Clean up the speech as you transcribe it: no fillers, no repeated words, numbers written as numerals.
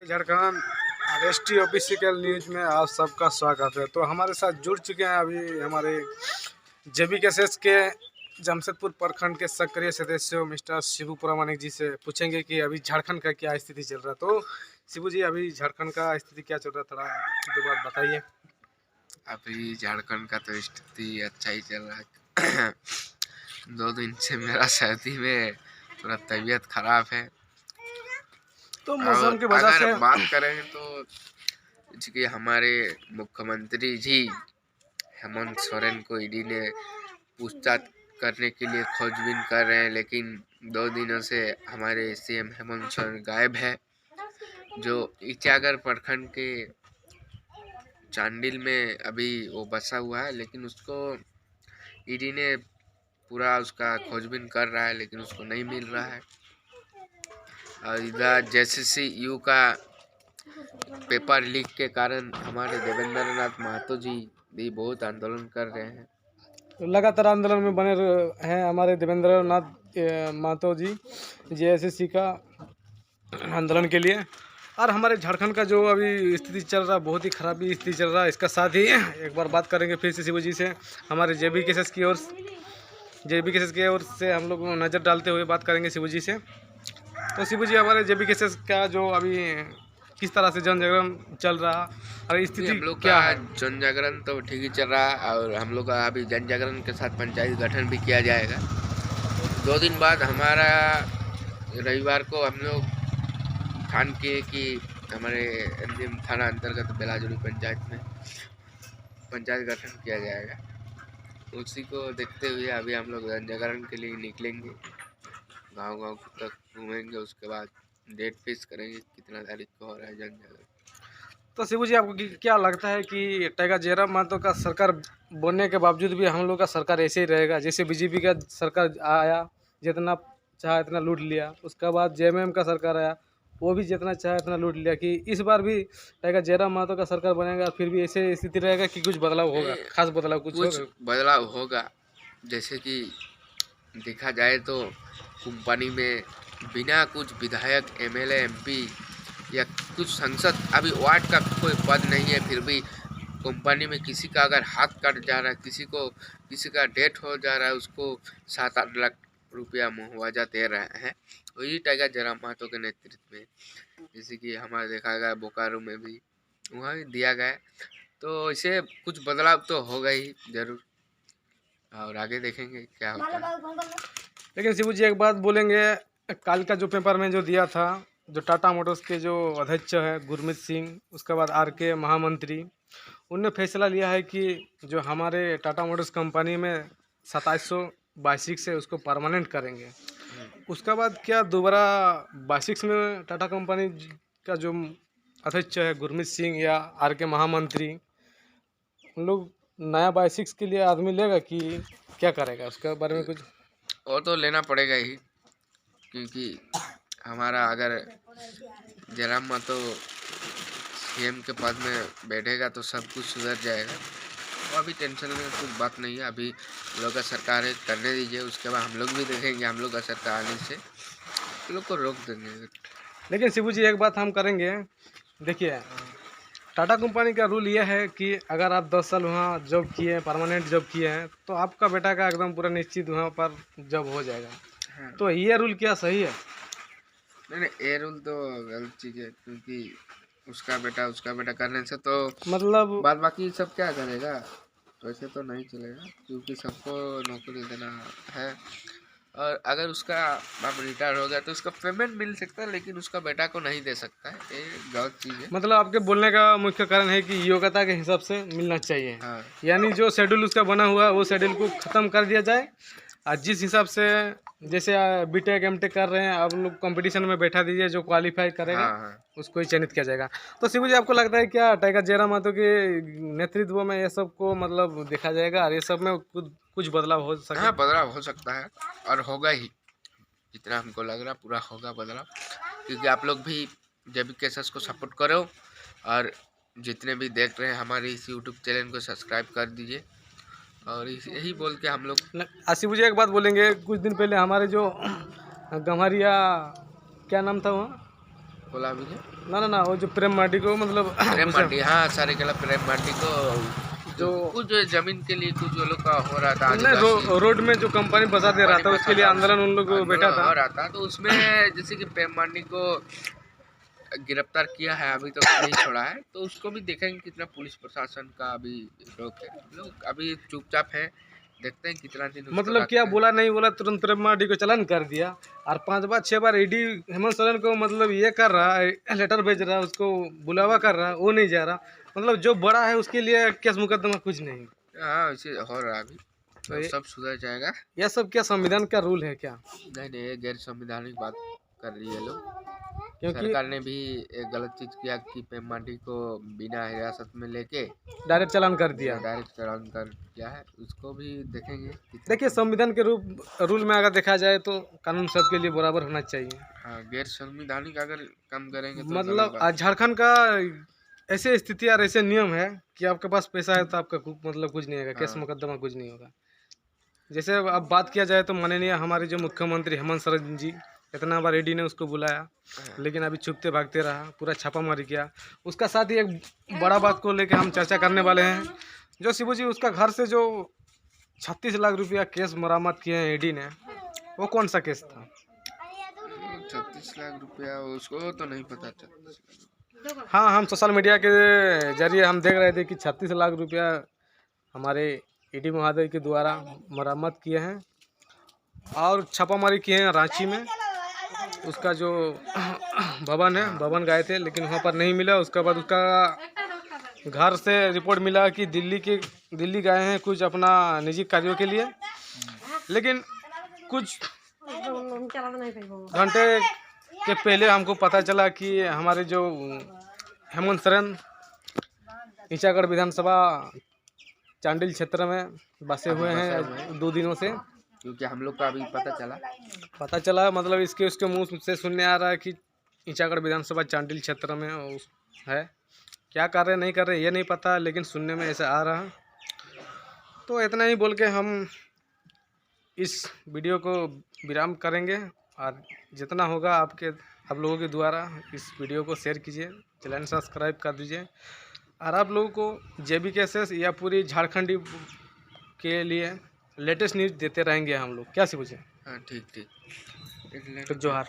Jharkhand RST official news में आप सबका स्वागत है। तो हमारे साथ जुड़ चुके हैं अभी हमारे जेबीकेएसएस के जमशेदपुर प्रखंड के सक्रिय सदस्य मिस्टर शिबू प्रामाणिक जी से पूछेंगे कि अभी झारखंड का क्या स्थिति चल रहा है। तो शिबू जी, अभी झारखंड का स्थिति क्या चल रहा है, थोड़ा दो बार बताइए। अभी झारखंड का तो स्थिति अच्छा ही चल रहा है। 2 दिन से मेरा सर्दी में थोड़ा तबीयत खराब है। तो और मौसम की वजह अगर से बात करें तो कि हमारे मुख्यमंत्री जी हेमंत सोरेन को ईडी ने पूछताछ करने के लिए खोजबीन कर रहे हैं, लेकिन 2 दिनों से हमारे सीएम हेमंत सोरेन गायब है। जो इचागर प्रखंड के चांडिल में अभी वो बसा हुआ है, लेकिन उसको ईडी ने पूरा उसका खोजबीन कर रहा है, लेकिन उसको नहीं मिल रहा है। और इधर जेसीसी यू का पेपर लीक के कारण हमारे देवेंद्र नाथ महतो जी भी बहुत आंदोलन कर रहे हैं। तो लगातार आंदोलन में बने हैं हमारे देवेंद्र नाथ महतो जी जेएसएससी का आंदोलन के लिए। और हमारे झारखंड का जो अभी स्थिति चल रहा है, बहुत ही खराब स्थिति चल रहा है। इसका साथ ही एक बार बात करेंगे फिर से शिबू जी से, हमारे जेबीकेएसएस की ओर से हम लोग नज़र डालते हुए बात करेंगे शिबू जी से। तो शिबू जी, हमारे जेबीकेएसएस का जो अभी किस तरह से जन जागरण चल रहा और स्थिति हम लोग क्या का है? जन जागरण तो ठीक ही चल रहा है, और हम लोग का अभी जन जागरण के साथ पंचायत गठन भी किया जाएगा। 2 दिन बाद हमारा रविवार को हम लोग ठान किए कि हमारे एमजीएम थाना अंतर्गत बेलाजुड़ी पंचायत में पंचायत गठन किया जाएगा। उसी को देखते हुए अभी हम लोग जन जागरण के लिए निकलेंगे, गांव तक घूमेंगे। उसके बाद डेट फिक्स करेंगे कितना तारीख को हो रहा है जन जागरण। तो शिबू जी, आपको क्या लगता है कि टाइगर जयराम महतो का सरकार बनने के बावजूद भी हम लोग का सरकार ऐसे ही रहेगा? जैसे बीजेपी का सरकार आया, जितना चाहा इतना लूट लिया, उसके बाद जेएमएम का सरकार आया, वो भी जितना चाहा इतना लूट लिया। कि इस बार भी टाइगर जयराम महतो का सरकार बनेगा, फिर भी ऐसे स्थिति रहेगा कि कुछ बदलाव होगा, खास बदलाव कुछ होगा? बदलाव होगा। जैसे कि देखा जाए तो कंपनी में बिना कुछ विधायक एमएलए एमपी या कुछ सांसद, अभी वार्ड का कोई पद नहीं है, फिर भी कंपनी में किसी का अगर हाथ कट जा रहा है, किसी का डेथ हो जा रहा है, उसको 7-8 लाख रुपया मुआवजा दे रहे हैं, वही टाइगर जयराम महतो के नेतृत्व में। जैसे कि हमारा देखा गया बोकारो में भी वहाँ भी दिया गया। तो इसे कुछ बदलाव तो होगा ही जरूर, और आगे देखेंगे क्या होता है। लेकिन शिबू जी, एक बात बोलेंगे, कल का जो पेपर में जो दिया था, जो टाटा मोटर्स के जो अध्यक्ष है गुरमीत सिंह, उसके बाद आरके महामंत्री, उनने फैसला लिया है कि जो हमारे टाटा मोटर्स कंपनी में 2700 बाइसिक्स है उसको परमानेंट करेंगे। उसके बाद क्या दोबारा बाइसिक्स में टाटा कंपनी का जो अध्यक्ष है गुरमीत सिंह या आरके महामंत्री, उन लोग नया बाइसिक्स के लिए आदमी लेगा कि क्या करेगा, उसके बारे में कुछ? वो तो लेना पड़ेगा ही, क्योंकि हमारा अगर जयराम महतो सीएम के पद में बैठेगा तो सब कुछ सुधर जाएगा। तो अभी टेंशन में कुछ बात नहीं है। अभी लोग का सरकार है, करने दीजिए, उसके बाद हम लोग भी देखेंगे। हम लोग का सरकार आने से लोग को रोक देंगे। लेकिन शिबू जी, एक बात हम करेंगे, देखिए, टाटा कंपनी का रूल यह है कि अगर आप 10 साल वहाँ जॉब किए हैं, परमानेंट जॉब किए हैं, तो आपका बेटा का एकदम पूरा निश्चित वहाँ पर जॉब हो जाएगा। हाँ। तो ये रूल क्या सही है? नहीं, ये रूल तो गलत चीज़ है, क्योंकि उसका बेटा करने से तो मतलब बाद बाकी सब क्या करेगा, तो ऐसे तो नहीं चलेगा, क्योंकि सबको नौकरी देना है। और अगर उसका बाप रिटायर हो गया तो उसका पेमेंट मिल सकता है, लेकिन उसका बेटा को नहीं दे सकता है। ये गलत चीज़ है। मतलब आपके बोलने का मुख्य कारण है कि योग्यता के हिसाब से मिलना चाहिए। हाँ। यानी जो शेड्यूल उसका बना हुआ है वो शेड्यूल को ख़त्म कर दिया जाए, और जिस हिसाब से जैसे बीटेक एमटेक कर रहे हैं, आप लोग कंपटीशन में बैठा दीजिए, जो क्वालिफाई करेगा हाँ, हाँ। उसको ही चयनित किया जाएगा। तो शिबू जी, आपको लगता है क्या टाइगर जयराम महतो के नेतृत्व में ये सब को मतलब देखा जाएगा और ये सब में कुछ बदलाव हो सके? हाँ, बदलाव हो सकता है और होगा ही। जितना हमको लग रहा पूरा होगा बदलाव, क्योंकि आप लोग भी जेबीकेएसएस को सपोर्ट करो, और जितने भी देख रहे हैं हमारे इस यूट्यूब चैनल को सब्सक्राइब कर दीजिए। और यही बोल के हम लोग शिबू जी, एक बात बोलेंगे, कुछ दिन पहले हमारे जो गम्हरिया, क्या नाम था वहाँ, बोला अभी ने? ना वो जो प्रेम मार्डी को मतलब प्रेम मार्डी, हाँ सरायकेला प्रेम मार्डी को जो कुछ जमीन के लिए कुछ वो लोग का हो रहा था, नहीं रोड में जो कंपनी बसा दे रहा था उसके लिए आंदोलन उन लोग बैठा था। हो रहा था, तो उसमें जैसे कि प्रेम मार्डी को गिरफ्तार किया है, अभी तक नहीं छोड़ा है, तो उसको भी देखेंगे कितना पुलिस प्रशासन का अभी रोक है। लोग अभी चुपचाप है, देखते हैं कितना दिन उसको मतलब रखते क्या हैं। बोला नहीं बोला तुरंत प्रेम मार्डी को चालान कर दिया, और 5 बार 6 बार ईडी हेमंत सोरेन को मतलब ये कर रहा है, लेटर भेज रहा है, उसको बुलावा कर रहा है, वो नहीं जा रहा। मतलब जो बड़ा है उसके लिए केस मुकदमा कुछ नहीं। हाँ वैसे हो रहा है अभी, तो तो सब सुधर जाएगा। यह सब क्या संविधान का रूल है क्या? नहीं ये गैर संवैधानिक बात कर रही है लोग। क्योंकि सरकार ने भी एक गलत चीज किया कि प्रेम मार्डी को बिना हिरासत में लेके डायरेक्ट चालान कर दिया। डायरेक्ट चालान कर दिया है, उसको भी देखेंगे कितना। देखिए संविधान के रूल में अगर देखा जाए तो कानून सबके लिए बराबर होना चाहिए। हाँ गैर संवैधानिक अगर काम करेंगे तो मतलब आज झारखंड का ऐसे स्थिति और ऐसे नियम है कि आपके पास पैसा है तो आपका मतलब कुछ नहीं होगा, केस मुकदमा कुछ नहीं होगा। जैसे अब बात किया जाए तो माननीय हमारे जो मुख्यमंत्री हेमंत सोरेन जी, इतना बार ईडी ने उसको बुलाया लेकिन अभी छुपते भागते रहा, पूरा छापामारी किया। उसका साथ ही एक बड़ा बात को लेकर हम चर्चा करने वाले हैं। जो शिबू जी उसका घर से जो 36 लाख रुपया केस बरामद किए हैं ईडी ने, वो कौन सा केस था? 36 लाख रुपया उसको तो नहीं पता। 36 लाख, हाँ हम सोशल मीडिया के जरिए हम देख रहे थे कि 36 लाख रुपया हमारे ईडी महोदय के द्वारा बरामद किए हैं और छापामारी किए हैं रांची में। उसका जो भवन है, भवन गए थे लेकिन वहाँ पर नहीं मिला। उसके बाद उसका घर से रिपोर्ट मिला कि दिल्ली गए हैं कुछ अपना निजी कार्यों के लिए, लेकिन कुछ घंटे के पहले हमको पता चला कि हमारे जो हेमंत सोरेन ईचागढ़ विधानसभा चांडिल क्षेत्र में बसे हुए हैं 2 दिनों से। क्योंकि हम लोग का अभी पता चला मतलब उसके मुंह से सुनने आ रहा है कि ईचागढ़ विधानसभा चांडिल क्षेत्र में है। क्या कर रहे नहीं कर रहे ये नहीं पता, लेकिन सुनने में ऐसा आ रहा। तो इतना ही बोल के हम इस वीडियो को विराम करेंगे, और जितना होगा आप लोगों के द्वारा इस वीडियो को शेयर कीजिए, चैनल सब्सक्राइब कर दीजिए, और आप लोगों को JBK या पूरी झारखंडी के लिए लेटेस्ट न्यूज़ देते रहेंगे हम लोग। क्या सी पूछे? हाँ ठीक तो जोहार।